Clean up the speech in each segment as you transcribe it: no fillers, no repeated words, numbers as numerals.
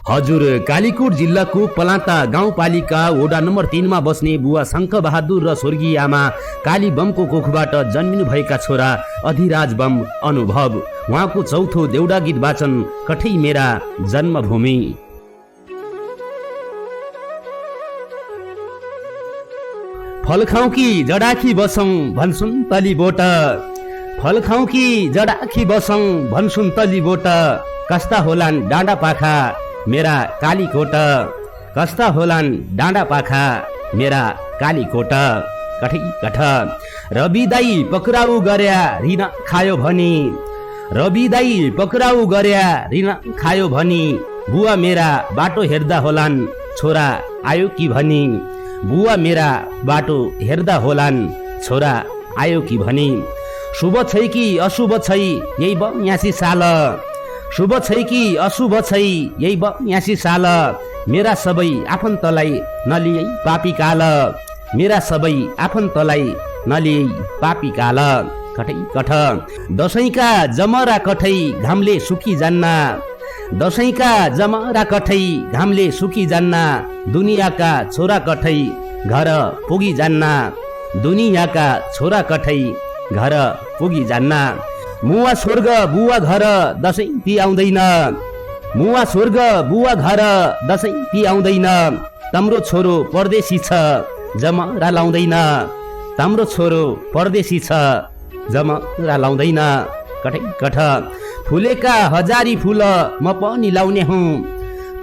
हजुर कालीकोट जिल्लाको पलाता गाउँपालिका वडा नम्बर 3 मा बस्ने बुवा शङ्ख बहादुर र स्वर्गीय आमा काली बमको कोखबाट जन्मिनु भएका छोरा अधिराज बम अनुभव। उहाँको चौथो देउडा गीत वाचन कठै मेरा जन्मभूमि। फल खाऊ कि जडाखी बसौं भन्छुन् तली बोट, फल खाऊ कि जडाखी बसौं भन्छुन् तली बोट, कस्ता होलान् डाँडा पाखा मेरा कालीकोट, कस्ता होलान् डाँडा पाखा मेरा कालीकोट। कठै कठ रवि दाई पक्राउ गर्या ऋण खायो भनी, रवि दाई पक्राउ गर्या ऋण खायो भनी, बुवा मेरा बाटो हेर्दा होलान् छोरा आयो कि भनी, बुवा मेरा बाटो हेर्दा होलान् छोरा आयो कि भनी। शुभ छै कि अशुभ छै यही बयासी साल, शुभ छै कि अशुभ छै यही बयासी साल, मेरा सबै आफन्तलाई नलिए पापी काल, मेरा सबै आफन्तलाई नलिए पापी काल। कठै कठ दसैँका जमरा कठै घामले सुकी जान्ना, दसैँका जमरा कठै घामले सुकी जान्ना, दुनियाँका छोरा कठै घर पुगी जान्ना, दुनियाँका छोरा कठै घर पुगी जान्ना। मुवा स्वर्ग बुवा घर दसैँ ती आउँदैन, मुवा स्वर्ग बुवा घर दसैँ ती आउँदैन, तम्रो छोरो परदेशी छ जमरा लाउँदैन, तम्रो छोरो परदेशी छ जमरा लाउँदैन। कठै कठ फुलेका हजारी फुल म पनि लाउने हुँ,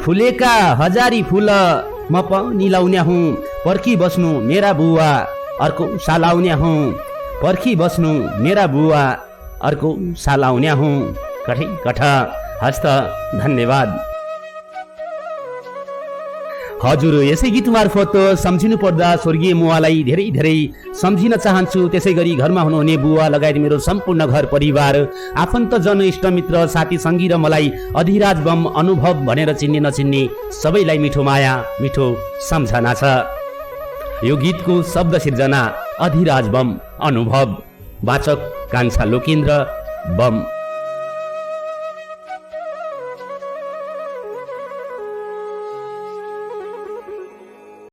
फुलेका हजारी फुल म पनि लाउने हुँ, पर्खी बस्नु मेरा बुवा अर्को साल आउने हुँ, पर्खी बस्नु मेरा बुवा अर्को साल आउने हुँ। कठै कठ हस्त धन्यवाद। हजुर यसै गीत मार्फत सम्झिनु पर्दा स्वर्गीय मुवालाई धेरै धेरै सम्झिन चाहन्छु। त्यसै गरी घरमा हुनुहुने बुवा लगायत मेरो सम्पूर्ण घर परिवार, आफन्तजन, इष्टमित्र, साथी सङ्गी र मलाई अधिराज बम अनुभव भनेर चिन्ने नचिन्ने सबैलाई मिठो माया मिठो सम्झना छ। यो गीतको शब्द सिर्जना अधिराज बम अनुभव, वाचक कान्छा लोकेन्द्र बम।